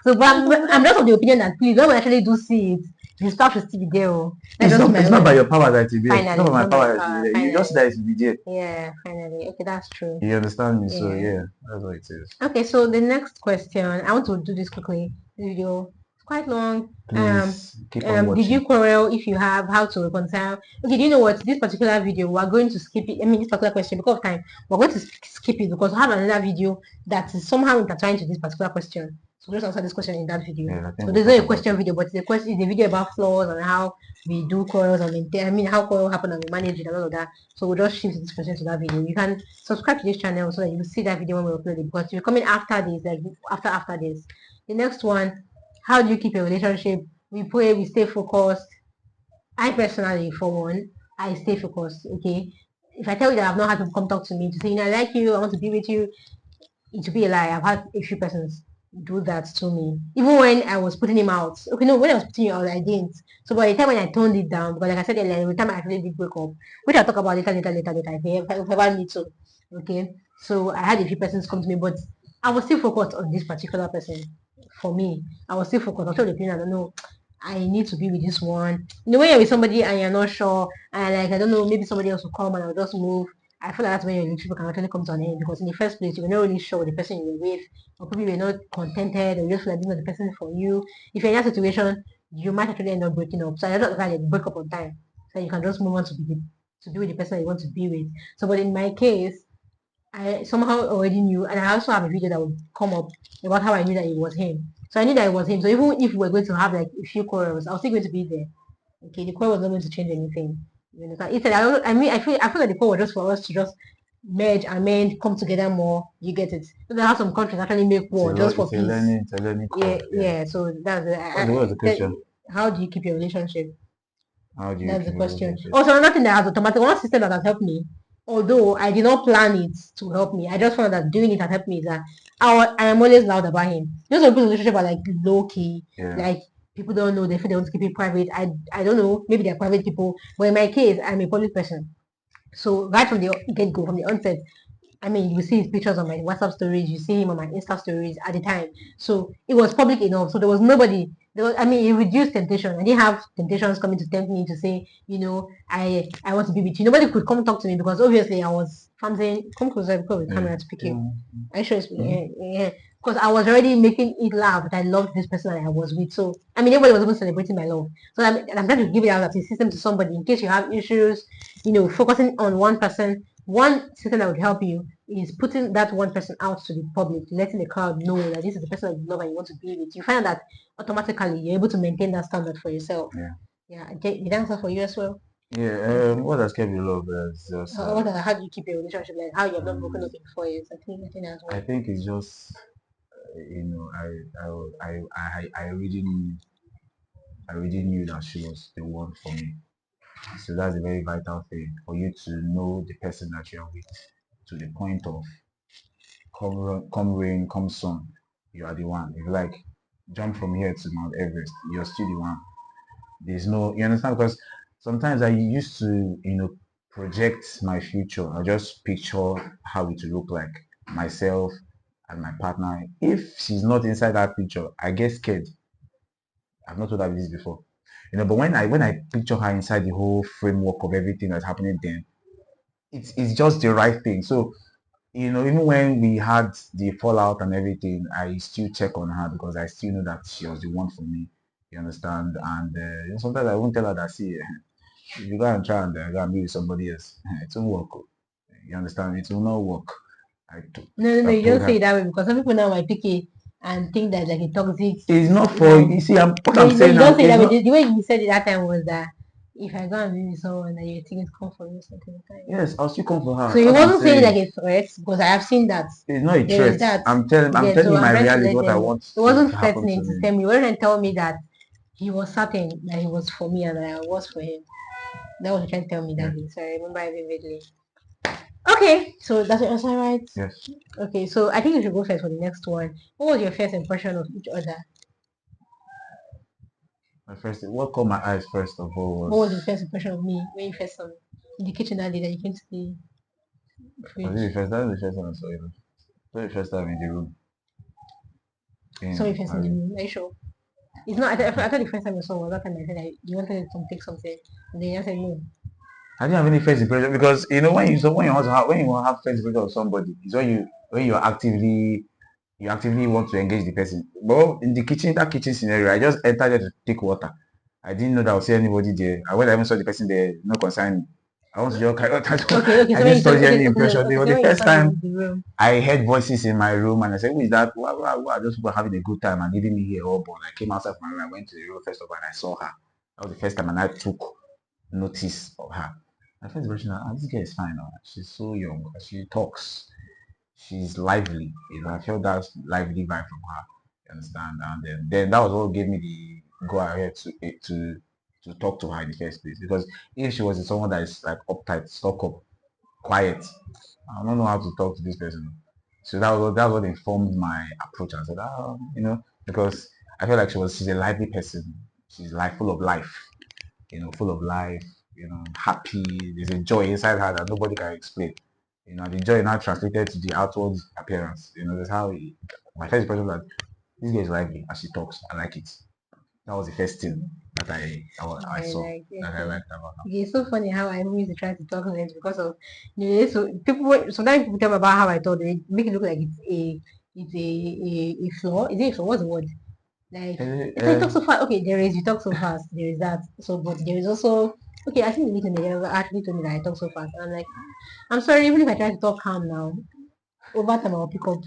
So but I'm just of the opinion that please, when we actually do see it, the stuff should still be there. It's not by your power that it will be there. It's not by my power that it will be there. You just that it will be there. Yeah, finally. Okay, that's true. You understand me? So that's what it is. Okay, so the next question, I want to do this quickly. This video is quite long. Please, keep on watching. Did you quarrel? If you have, how to reconcile? Okay, do you know what? This particular video, we're going to skip it. I mean, this particular question, because of time, we're going to skip it because I have another video that is somehow intertwined to this particular question. So just answer this question in that video. So there's not a question video, but it's a video about flaws and how we do quarrels and how quarrels happen and we manage it and all of that. So we'll just shift this question to that video. You can subscribe to this channel so that you will see that video when we upload it because you're coming after this, like after this. The next one, how do you keep a relationship? We pray, we stay focused. I personally, for one, I stay focused. Okay, if I tell you that I've not had to come talk to me to say, I like you, I want to be with you, it would be a lie. I've had a few persons do that to me. Even when I was putting him out. Okay, no, when I was putting him out, I didn't. So by the time when I toned it down, because like I said earlier, every time I actually did break up, which I'll talk about later, if I ever need to. Okay. So I had a few persons come to me, but I was still focused on this particular person. For me, I was still focused. I was still the opinion, I don't know. I need to be with this one. You know, when you're with somebody and you're not sure, and like I don't know, maybe somebody else will come and I'll just move. I feel like that's when your relationship can actually come to an end because in the first place you were not really sure with the person you were with, or people were not contented, or you just feel like this is not the person for you. If you're in that situation, you might actually end up breaking up. So I don't like break up on time. So you can just move on to be with the person you want to be with. So but in my case, I somehow already knew, and I also have a video that would come up about how I knew that it was him. So I knew that it was him. So even if we were going to have like a few quarrels, I was still going to be there. Okay, the call was not going to change anything. You understand? Instead, I feel like the call was just for us to just merge and mend, come together more. You get it? So there are some countries actually make war just for peace. It's a learning Yeah, curve. Yeah. yeah. So that's it. What's the question? How do you keep your relationship? How do you That's the keep a question. relationship? Also, another thing that has automatic one system that has helped me, although I did not plan it to help me, I just found that doing it has helped me. Is that I am always loud about him. Those some people's relationship are like low key, Yeah. like people don't know, they feel they want to keep it private. I don't know, maybe they're private people, but in my case, I'm a public person. So right from the get go, from the onset, I mean, you see his pictures on my WhatsApp stories, you see him on my Insta stories at the time. So it was public enough. So there was nobody. There was, I mean, it reduced temptation. I didn't have temptations coming to tempt me to say, you know, I want to be with you. Nobody could come talk to me because obviously I was. I'm saying, come closer because we camera to pick you. I sure it's yeah. Because I was already making it loud that I loved this person that I was with. So I mean, everybody was even celebrating my love. So I'm trying to give it out as a system to somebody in case you have issues. You know, focusing on one person. One system that would help you is putting that one person out to the public, letting the crowd know that this is the person that you love and you want to be with. You find that automatically you're able to maintain that standard for yourself. Yeah. Yeah. Did that answer for you as well? Yeah. What has kept you love is just. How do you keep your relationship? Like how you have not broken up in 4 years? I think that's I one. think it's just you know I already knew that she was the one for me. So that's a very vital thing for you to know the person that you're with to the point of come rain, come sun, you are the one. If you like jump from here to Mount Everest, you're still the one. There's no, you understand? Because sometimes I used to, project my future. I just picture how it will look like myself and my partner. If she's not inside that picture, I get scared. I've not told her this before. But when I picture her inside the whole framework of everything that's happening then, it's just the right thing. So even when we had the fallout and everything, I still check on her because I still know that she was the one for me. You understand? And sometimes I won't tell her that, see, if you go and try and go and be with somebody else, it won't work. Oh. You understand? It will not work. No. I've You told don't say her. it that way because some people now might pick it and think that like a toxic. It's not for, Like you see, what no, I'm no, saying you now don't say is that way. not, The way you said it that time was that if I go and be with someone that you think is comfortable or something like that. yes, I'll still come for So her. he What I'm wasn't saying saying, like a threat because I have seen that. it's not a There is threat. that. I'm Yeah, telling so you I'm my trying to reality, let what I them. want It to wasn't happen threatening to to me. tell me. He wasn't tell me that he was certain that he was for me and that I was for him. That was he trying to tell me Yeah. that day. So I remember it vividly. Okay, so that's your answer, right? Yes. Okay, so I think you should go first for the next one. What was your first impression of each other? What caught my eyes first of all What was your was first impression of me when you first saw me in the kitchen that day that you came to the was it fridge? the first time? The first time I saw you. The first time in the room. Saw you In first my in the room. room. Are you sure? It's not. I thought the first time I saw was that time I said that you wanted to take something, and then you said no. I didn't have any first impression because when you want to have first impression of somebody, it's when you actively want to engage the person. But in the kitchen, that kitchen scenario, I just entered there to take water. I didn't know that I would see anybody there. And when I even saw the person there, no concern me. I want to just carry on. Okay. I So when didn't you saw, study any no, impression. okay. But So the when you first saw me time in the room, I heard voices in my room and I said, who is that? Wow. Those people are having a good time and leaving me here all born. I came outside from my room, I went to the room first of all and I saw her. That was the first time and I took notice of her. My first impression, this girl is fine. She's so young. She talks. She's lively. I felt that lively vibe from her. You understand? And then that was what gave me the go ahead to talk to her in the first place. Because if she was someone that is like uptight, stuck up, quiet, I don't know how to talk to this person. So that was what informed my approach. I said, because I feel like she's a lively person. She's like full of life, full of life, happy. There's a joy inside her that nobody can explain. The joy now translated to the outward appearance. That's how my first impression was that this girl is lively as she talks. I like it. That was the first thing that I saw Like, that I liked about her. it's so funny how I always try to talk less because of so sometimes people tell me about how I talk, they make it look like it's a flaw. Is it a flaw? What's the word? Like it's like talk so fast. Okay, you talk so fast. There is that. So, but there is also okay. I think the meeting they actually told me that I talk so fast. And I'm like, I'm sorry. Even if I try to talk calm now, over time I'll pick up.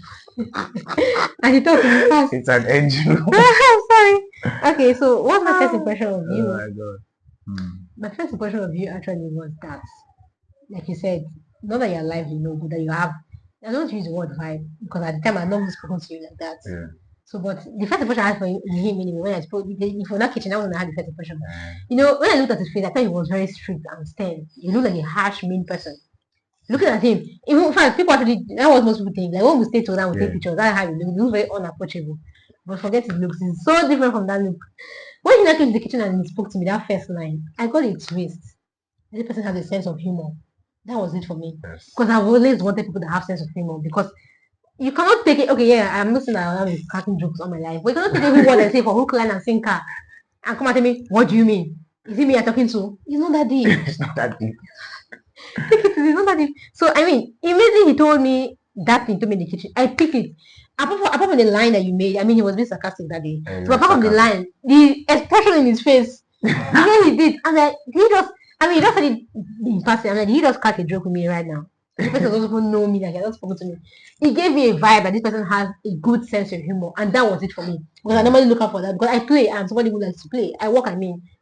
And you talk really fast. It's an angel. I'm sorry. Okay, so what's my first impression of you? Oh my god. My first impression of you actually was that, like you said, not that you're alive, but that you have. I don't use the word vibe because at the time I've not even spoken to you like that. Yeah. So, but the first impression I had for him anyway, when I spoke, if you're not kitchen, that was when I had the first impression. When I looked at his face, I thought he was very strict and stern. He looked like a harsh, mean person. Looking at him, even in fact, people actually, that was most people think, like when we stay together, we take pictures, that's how he looks. He looks very unapproachable. But forget his looks, he's so different from that look. When he now came to the kitchen and he spoke to me, that first line, I got a twist. This person has a sense of humor. That was it for me. Yes. Because I've always wanted people to have sense of humor because you cannot take it. Okay, yeah, I'm not saying that I'm cracking jokes all my life, but you cannot take every word I say for hook, line, and sinker and come and tell me, what do you mean? Is it me you're talking to? It's not that deep. It's not that deep. It's not that deep. So, I mean, immediately he told me that thing to me in the kitchen. I picked it. Apart from the line that you made, I mean, he was being sarcastic that day. So, apart from the line, the expression in his face, the way he did, I'm like, he just said it in passing. I'm like, he just crack a joke with me right now. This person doesn't know me, like, he doesn't spoken to me. He gave me a vibe that this person has a good sense of humor, and that was it for me. Because I normally look out for that because I play and somebody who likes to play. I work,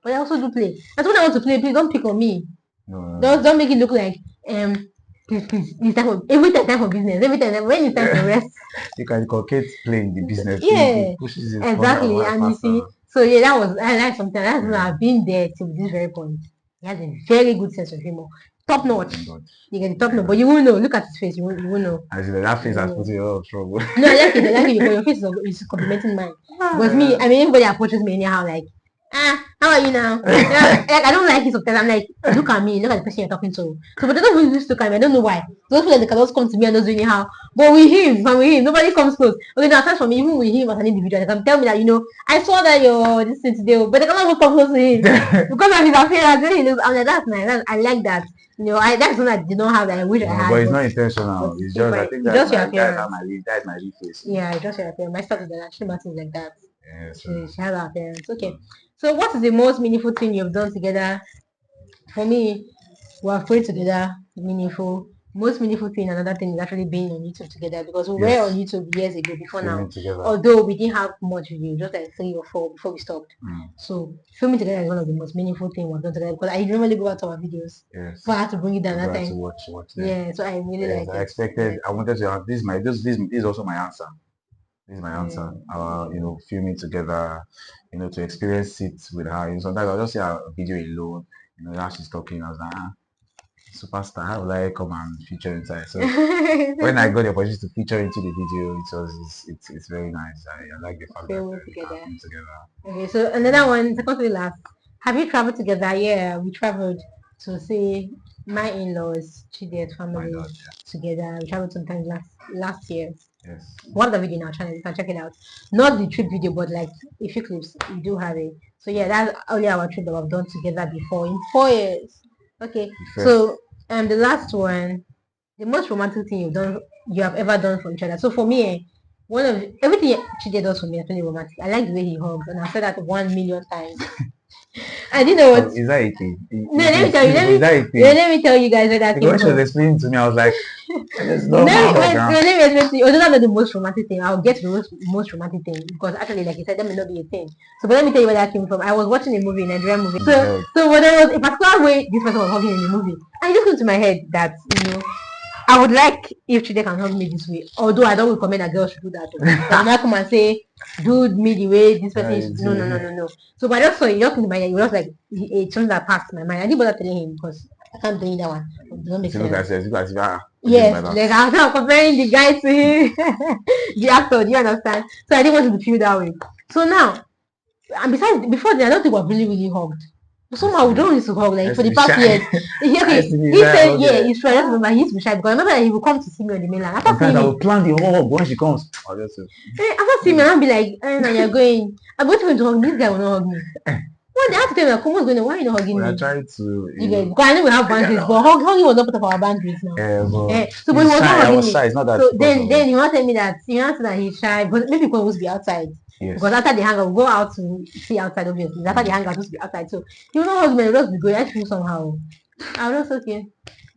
but I also do play. And so when I want to play, please don't pick on me. No. Don't make it look like please, it's time for time for business. Every time when it's time for rest. You can inculcate playing the business. Yeah, pushes it exactly. And you see, so yeah, that's something that's why I've been there to this very point. He has a very good sense of humor. Top notch. You get the top notch, but you won't know. Look at his face, you won't know. As that face has put you in a lot of trouble. No, I like it because your face is complimenting mine. Because me, I mean, everybody approaches me anyhow, like, how are you now? Like, I don't like it sometimes. I'm like, look at me, look at the person you're talking to. So, but they don't really look at me. I don't know why. Those people they can just come to me and just do anyhow. But with him, nobody comes close. Okay, now aside from me, even with him as an individual, they can tell me that I saw that you're this thing today, but they cannot even come close to him because of his appearance. When he looks, I'm like, that's nice. I like that. That's something I did not have that I wish I had. But it's not intentional. It's just I think that's your appearance. That's my real face. Yeah, it's just your appearance. My stuff is actually matters like that. Yeah, she has her appearance. Okay. So what is the most meaningful thing you've done together? For me, we have prayed together, meaningful. Most meaningful thing, another thing is actually being on YouTube together because we were on YouTube years ago before now. Although we didn't have much views, just like 3 or 4 before we stopped. So filming together is one of the most meaningful things we've done together because I normally go back to our videos. Yes. So I had to bring it down that time. To watch yeah, so I really like it. I expected. I wanted to have this is also my answer. This is my answer. Filming together, to experience it with her. Sometimes I'll just see a video alone, how she's talking. I was like, superstar, how will I come and feature inside? So when I got the opportunity to feature into the video, it's very nice. I like the fact that we're together. Okay, so another one, second to last. Have you traveled together? Yeah, we traveled to see my in-laws, Chidi's family together. We traveled sometimes last year. Yes. One of the video in our channel, you can check it out. Not the trip video, but like a few clips. We do have it. So yeah, that's only our trip that we've done together before in 4 years. Okay. So the last one, the most romantic thing you have ever done for each other. So for me, everything Chidi does for me is really romantic. I like the way he hugs, and I've said that 1 million times. I didn't know what. Is that a thing? No, let me tell you. Let me tell you guys where that came from. When she was explaining to me, I was like, let me explain to you. Although that's not the most romantic thing, I'll get to the most romantic thing because actually, like you said, that may not be a thing. So, but let me tell you where that came from. I was watching a movie, a Nigerian movie. So when there was a particular way this person was hugging in the movie, and it just came to my head that I would like if Chide can hug me this way. Although I don't recommend that girls should do that. I'm not come and say, dude, me the way this person is. No. So but I just saw it just in my head. It was like a change that passed my mind. I didn't bother telling him because I can't blame that one. It doesn't make If you look at sense. it, you guys, Yes, like that. like I'm not comparing the guy to him, the actor. Do you understand? So I didn't want to feel that way. So now, and besides, before then, I don't think we're really hugged. But somehow we don't used to hug like Has for to the be past years. shy. Has Okay, to be he shy. said, yeah, Okay. he's true. I just remember he used to be shy because I remember that he would come to see me on the mainland. After Sometimes seeing I me, will plan the whole when she comes. I'll just after seeing me, I'll be like, no, you're going. I'm going to hug me. This guy will not hug me. One day I have to tell him, come on, going on? Why are you not hugging we are me? trying to, You guys, because I know we have boundaries, but hugging was not part of our boundaries now. but So, but he he's was not shy. I hugging was me. shy. It's not that So because then, of then he wanted me that he wanted that he's shy, but maybe because he wants to be outside. yes. Because after the hangout, we go out to see outside. Obviously, after the hangout, supposed to be outside. So he will not hug me. He'll just be going. I feel somehow. I was just okay.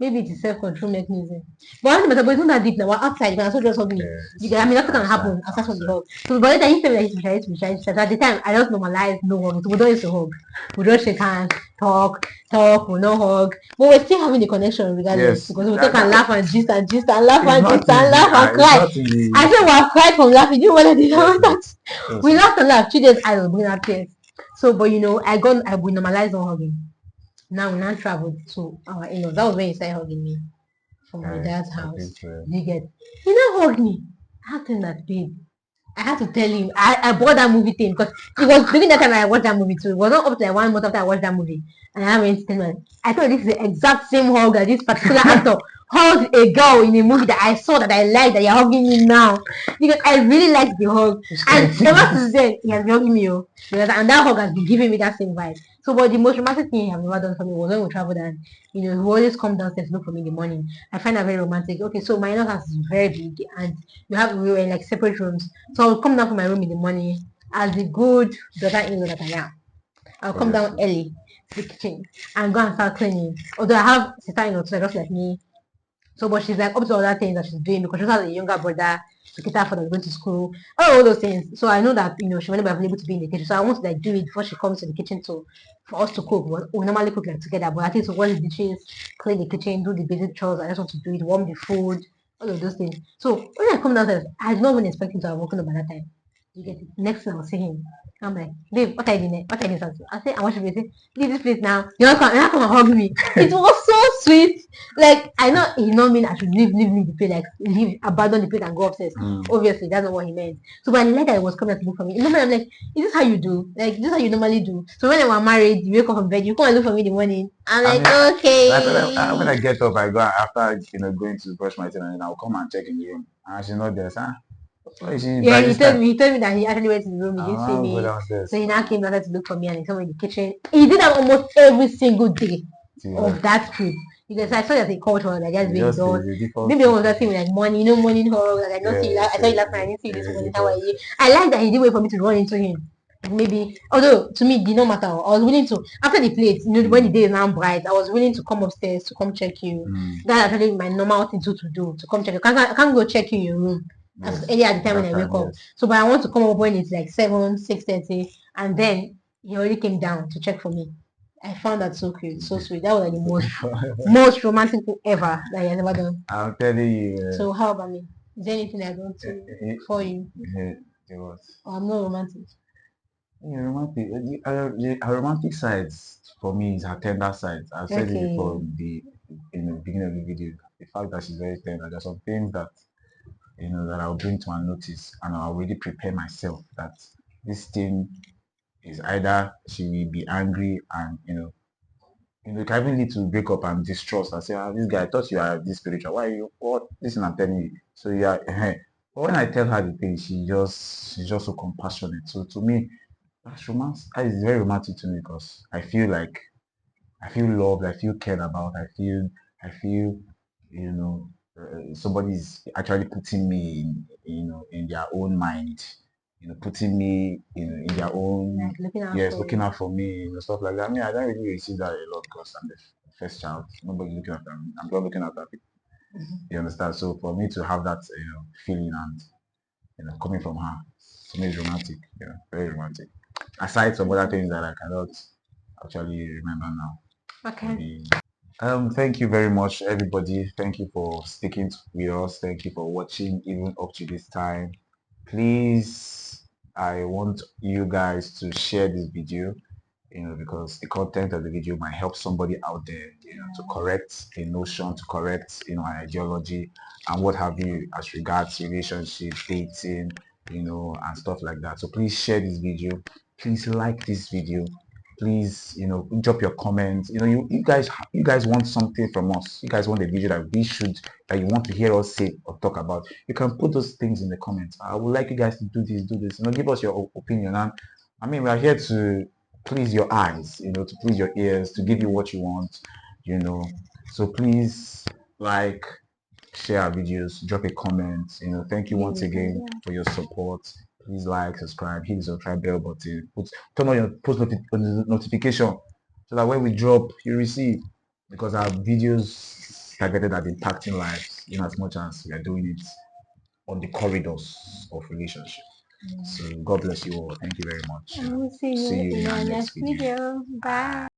Maybe it's a self-control mechanism. But honestly, but it's not that deep now. We're outside. You can also just hug me. You can, I mean, that's what can happen aside from the hug. So, but later he said that he's shy, he's shy, he's shy. So at the time, I just normalized no hugging. So we don't used to hug. We just shake hands, talk, we no hug. But we're still having the connection regardless. Yes. Because we talk and laugh and gist and gist and laugh It's and not gist and easy. laugh and It's cry. not easy. I said we have cried from laughing. You know what I did? Yes, yes. We laughed and laughed. 3 days I was bringing out tears. So, but you know, we normalized on hugging. Now we now traveled to our in-laws. That was when he started hugging me from my dad's I house. think so. You get, he now hugged me. I had to tell that babe. I had to tell him. I bought that movie thing because it was during that time I watched that movie too. It was not up to like 1 month after I watched that movie. And I went to tell him, I thought this is the exact same hug that this particular actor hugged a girl in a movie that I saw that I liked that you're hugging me now. Because I really liked the hug. And ever since then, he has been hugging me. Because, and that hug has been giving me that same vibe. So, but the most romantic thing he has never done for me was when we traveled and, you know, he would always come downstairs to look for me in the morning. I find that very romantic. Okay, so my in-laws house is very big and we were in like separate rooms. So I will come down from my room in the morning as the good daughter-in-law that I am. I'll come down early to the kitchen and go and start cleaning. Although I have sister-in-law too, just like me. So, but she's like up to other things that she's doing because she also has a younger brother to cater for that's going to school, all those things. So I know that you know she might not be able to be in the kitchen. So I want to like do it before she comes to the kitchen to for us to cook. We normally cook like together, but I think to wash the dishes, clean the kitchen, do the basic chores. I just want to do it, warm the food, all of those things. So when I come downstairs, I did not even expect him to have woken up by that time. You get it. Next thing I'll see him. I'm like, babe, what are you doing? What are you doing? I say, I want you to leave this place now. You're not come and hug me. It was so sweet. Like I know he not mean I should leave the place, like leave, abandon the place and go upstairs. Obviously, that's not what he meant. So when I like that it was coming to look for me, in the moment I'm like, is this how you do? Like this is how you normally do. So when I was married, you wake up from bed, you come and look for me in the morning. I'm like, okay. Like when I get up, I go after going to brush my teeth, and then I'll come and check in the room. And she's not there, huh? Why is she Yeah, by this time? he told me that he actually went to the room, he didn't see I'll go me. downstairs. So he now came down to look for me and he saw me in the kitchen. He did that almost every single day of that trip. Because I saw that a culture that just being indoors. Maybe it was that thing like morning, you know, morning hug. Like I don't see you I saw you last night, I didn't see you this morning. How are you? I like that he didn't wait for me to run into him. Maybe although to me it did not matter. I was willing to after the plate, you know, when the day is now bright, I was willing to come upstairs to come check you. That's actually my normal thing to do to come check you. I can't go check you in your room as early at the time when I wake up. So but I want to come up when it's like 7, 6:30, and then he already came down to check for me. I found that so cute, so sweet. That was like the most romantic thing ever that he has ever done. I'm telling you. So how about me? Is there anything I don't do for you? Or I'm not romantic. Yeah, romantic. Her romantic sides for me is her tender sides. I've said it before in the beginning of the video. The fact that she's very tender. There's some things that that I'll bring to her notice, and I'll already prepare myself that this thing is either she will be angry and it can even lead to break up and distrust and say, this guy, I thought you are this spiritual. Why are you what? Listen, I'm telling you. So yeah, but when I tell her the thing, she's just so compassionate. So to me, that's romance. That is very romantic to me because I feel loved, I feel cared about, I feel, somebody's actually putting me in their own mind, putting me in their own, Like looking out yes, for looking you. out for me, stuff like that. I mean, I don't really receive that a lot because I'm the first child. Nobody looking after me. I'm not looking after people. You understand? So for me to have that, feeling and, coming from her, to me is romantic, very romantic. Aside from other things that I cannot actually remember now. Okay. Maybe. Thank you very much, everybody. Thank you for sticking with us. Thank you for watching even up to this time. Please, I want you guys to share this video because the content of the video might help somebody out there, to correct a notion, to correct, an ideology and what have you as regards relationship, dating, and stuff like that. So please share this video. Please like this video. Please, drop your comments. You guys want something from us. You guys want a video that you want to hear us say or talk about. You can put those things in the comments. I would like you guys to do this. Give us your opinion. And I mean, we are here to please your eyes, to please your ears, to give you what you want, So please like, share our videos, drop a comment. Thank you once again for your support. Please like, subscribe, hit the subscribe bell button, turn on your notification so that when we drop, you receive, because our videos targeted at impacting lives in as much as we are doing it on the corridors of relationship. So God bless you all. Thank you very much. I will see you in our next video. Bye.